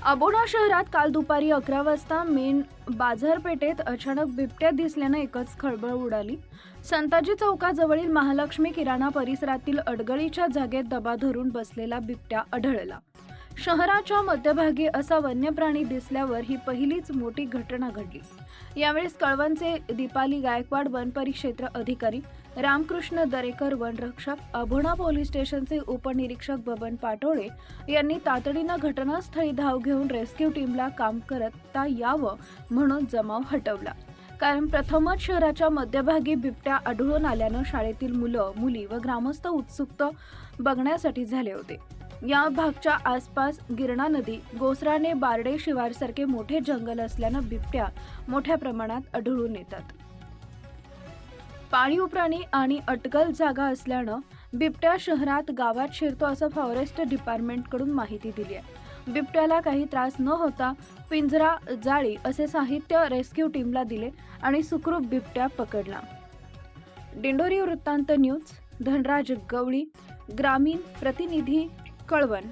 अबोडा शहरात काल दुपारी 11 वाजता मेन बाजारपेठेत अचानक बिबट्या दिसल्यानं एकच खळबळ उडाली। संताजी चौकाजवळील महालक्ष्मी किराणा परिसरातील अडगळीच्या जागेत दबा धरून बसलेला बिबट्या आढळला। शहराच्या मध्यभागी असा वन्य प्राणी दिसल्यावर ही पहिलीच मोठी घटना घडली। यावेळेस कळवणचे दीपाली गायकवाड वन परिक्षेत्र अधिकारी, रामकृष्ण दरेकर वनरक्षक, अबोडा पोलीस स्टेशनचे उपनिरीक्षक बबन पाटोळे यांनी तातडीनं घटनास्थळी धाव घेऊन रेस्क्यू टीमला काम करता यावं म्हणून जमाव हटवला। कारण प्रथमच शहराच्या मध्यभागी बिबट्या आढळून आल्यानं शाळेतील मुलं, मुली व ग्रामस्थ उत्सुक बघण्यासाठी झाले होते। या भागच्या आसपास गिरणा नदी, गोसराणे, बारडे शिवारसारखे मोठे जंगल असल्यानं बिबट्या मोठ्या प्रमाणात आढळून येतात। पाळीव प्राणी आणि अटकल जागा असल्यानं बिबट्या शहरात गावात शिरतो असं फॉरेस्ट डिपार्टमेंटकडून माहिती दिली आहे। बिबट्याला काही त्रास न होता पिंजरा, जाळी असे साहित्य रेस्क्यू टीमला दिले आणि सुखरूप बिबट्या पकडला। दिंडोरी वृत्तांत न्यूज, धनराज गवळी, ग्रामीण प्रतिनिधी, कळवण।